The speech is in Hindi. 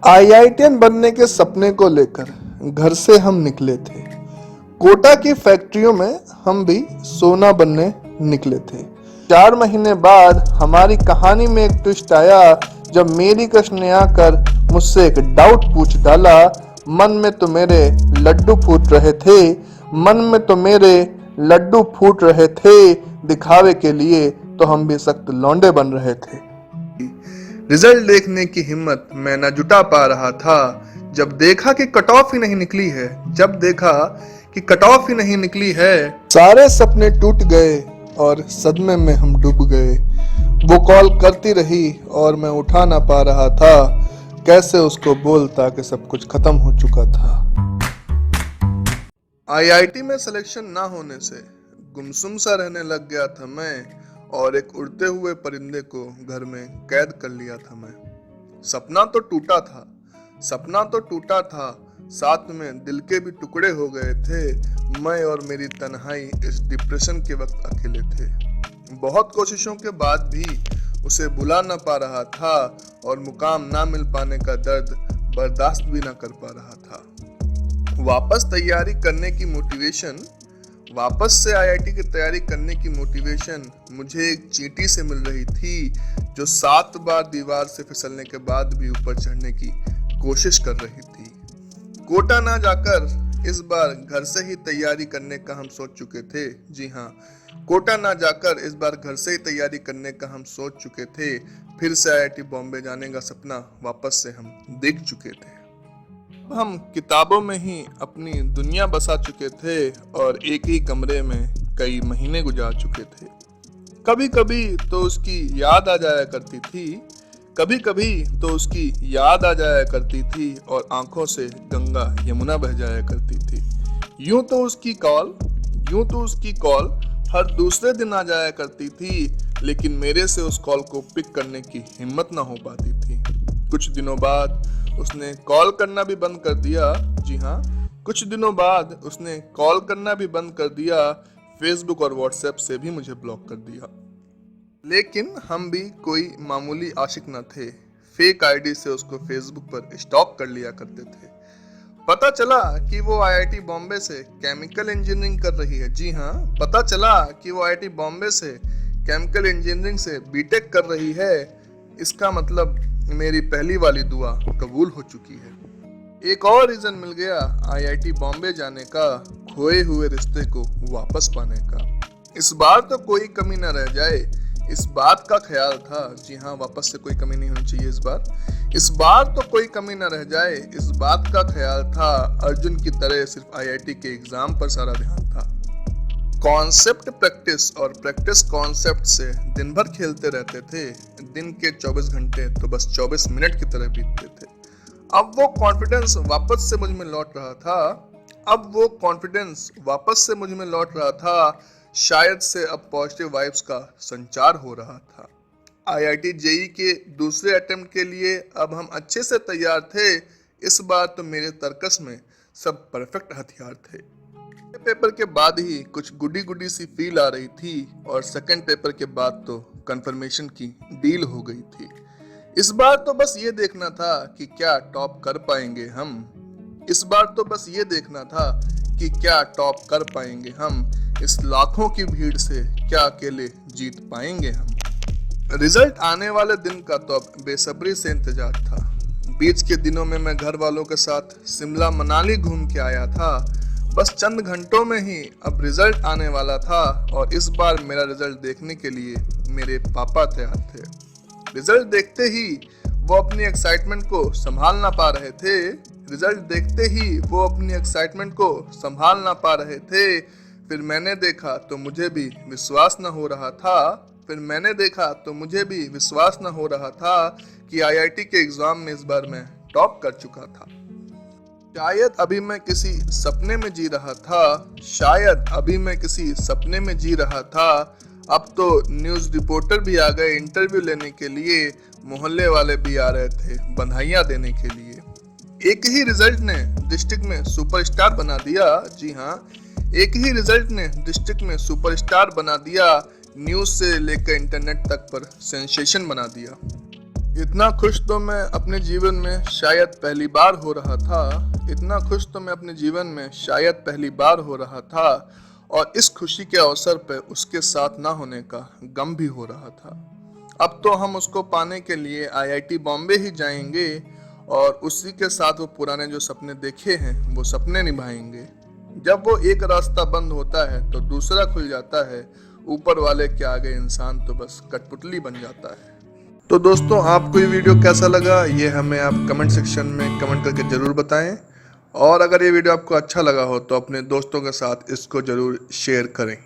आईआईटीएन बनने के सपने को लेकर घर से हम निकले थे। कोटा की फैक्ट्रियों में हम भी सोना बनने निकले थे। 4 महीने बाद हमारी कहानी में एक ट्विस्ट आया जब मेरी कृष्ण ने आकर मुझसे एक डाउट पूछ डाला। मन में तो मेरे लड्डू फूट रहे थे, मन में तो मेरे लड्डू फूट रहे थे। दिखावे के लिए तो हम भी सख्त लौंडे बन रहे थे। रिजल्ट देखने की हिम्मत मैं न जुटा पा रहा था। जब देखा कि कट ऑफ ही नहीं निकली है, जब देखा कि कट ऑफ ही नहीं निकली है, सारे सपने टूट गए और सदमे में हम डूब गए। वो कॉल करती रही और मैं उठा ना पा रहा था। कैसे उसको बोलता कि सब कुछ खत्म हो चुका था। आईआईटी में सिलेक्शन ना होने से गुमसुम सा रहने लग गया था मैं, और एक उड़ते हुए परिंदे को घर में कैद कर लिया था मैं। सपना तो टूटा था, सपना तो टूटा था, साथ में दिल के भी टुकड़े हो गए थे। मैं और मेरी तन्हाई इस डिप्रेशन के वक्त अकेले थे। बहुत कोशिशों के बाद भी उसे बुला ना पा रहा था और मुकाम ना मिल पाने का दर्द बर्दाश्त भी ना कर पा रहा था। वापस तैयारी करने की मोटिवेशन, वापस से आईआईटी की तैयारी करने की मोटिवेशन मुझे एक चींटी से मिल रही थी जो 7 बार दीवार से फिसलने के बाद भी ऊपर चढ़ने की कोशिश कर रही थी। कोटा ना जाकर इस बार घर से ही तैयारी करने का हम सोच चुके थे। जी हाँ, कोटा ना जाकर इस बार घर से ही तैयारी करने का हम सोच चुके थे। फिर से आईआईटी बॉम्बे जाने का सपना वापस से हम देख चुके थे। हम किताबों में ही अपनी दुनिया बसा चुके थे और एक ही कमरे में कई महीने गुजार चुके थे। कभी कभी तो उसकी याद आ जाया करती थी, कभी कभी तो उसकी याद आ जाया करती थी और आंखों से गंगा यमुना बह जाया करती थी। यूं तो उसकी कॉल हर दूसरे दिन आ जाया करती थी, लेकिन मेरे से उस कॉल को पिक करने की हिम्मत ना हो पाती थी। कुछ दिनों बाद उसने कॉल करना भी बंद कर दिया। जी हाँ, कुछ दिनों बाद उसने कॉल करना भी बंद कर दिया। फेसबुक और व्हाट्सएप से भी मुझे ब्लॉक कर दिया। लेकिन हम भी कोई मामूली आशिक न थे। फेक आईडी से उसको फेसबुक पर स्टॉक कर लिया करते थे। पता चला कि वो आईआईटी बॉम्बे से केमिकल इंजीनियरिंग कर रही है। जी हाँ, पता चला कि वो आईआईटी बॉम्बे से केमिकल इंजीनियरिंग से बीटेक कर रही है। इसका मतलब मेरी पहली वाली दुआ कबूल हो चुकी है। एक और रीजन मिल गया आईआईटी बॉम्बे जाने का, खोए हुए रिश्ते को वापस पाने का। इस बार तो कोई कमी न रह जाए, इस बात का ख्याल था। जी हाँ, वापस से कोई कमी नहीं होनी चाहिए इस बार तो कोई कमी न रह जाए, इस बात का ख्याल था। अर्जुन की तरह सिर्फ आईआईटी के एग्जाम पर सारा ध्यान था। कॉन्सेप्ट प्रैक्टिस और प्रैक्टिस कॉन्सेप्ट से दिन भर खेलते रहते थे। दिन के 24 घंटे तो बस 24 मिनट की तरह बीतते थे। अब वो कॉन्फिडेंस वापस से मुझ में लौट रहा था। शायद से अब पॉजिटिव वाइब्स का संचार हो रहा था। आईआईटी जेई के दूसरे अटेम्प्ट के लिए अब हम अच्छे से तैयार थे। इस बार तो मेरे तर्कस में सब परफेक्ट हथियार थे। पेपर के बाद ही कुछ गुडी सी फील आ रही थी और सेकंड पेपर के बाद तो कंफर्मेशन की डील हो गई थी। इस बार तो बस ये देखना था कि क्या टॉप कर पाएंगे हम। इस लाखों की भीड़ से क्या अकेले जीत पाएंगे हम। रिजल्ट आने वाले दिन का तो अब बेसब्री से इंतजार था। बीच के दिनों में मैं घर वालों के साथ शिमला मनाली घूम के आया था। बस चंद घंटों में ही अब रिजल्ट आने वाला था और इस बार मेरा रिजल्ट देखने के लिए मेरे पापा तैयार थे। रिजल्ट देखते ही वो अपनी एक्साइटमेंट को संभाल ना पा रहे थे। फिर मैंने देखा तो मुझे भी विश्वास न हो रहा था कि आईआईटी के एग्जाम में इस बार मैं टॉप कर चुका था। शायद अभी मैं किसी सपने में जी रहा था। अब तो न्यूज़ रिपोर्टर भी आ गए इंटरव्यू लेने के लिए, मोहल्ले वाले भी आ रहे थे बधाइयाँ देने के लिए। एक ही रिजल्ट ने डिस्ट्रिक्ट में सुपरस्टार बना दिया। जी हाँ, एक ही रिजल्ट ने डिस्ट्रिक्ट में सुपरस्टार बना दिया। न्यूज़ से लेकर इंटरनेट तक पर सेंसेशन बना दिया। इतना खुश तो मैं अपने जीवन में शायद पहली बार हो रहा था। इतना खुश तो मैं अपने जीवन में शायद पहली बार हो रहा था, और इस खुशी के अवसर पे उसके साथ ना होने का गम भी हो रहा था। अब तो हम उसको पाने के लिए आईआईटी बॉम्बे ही जाएंगे, और उसी के साथ वो पुराने जो सपने देखे हैं वो सपने निभाएंगे। जब वो एक रास्ता बंद होता है तो दूसरा खुल जाता है। ऊपर वाले के आगे इंसान तो बस कठपुतली बन जाता है। तो दोस्तों, आपको ये वीडियो कैसा लगा ये हमें आप कमेंट सेक्शन में कमेंट करके ज़रूर बताएं। और अगर ये वीडियो आपको अच्छा लगा हो तो अपने दोस्तों के साथ इसको ज़रूर शेयर करें।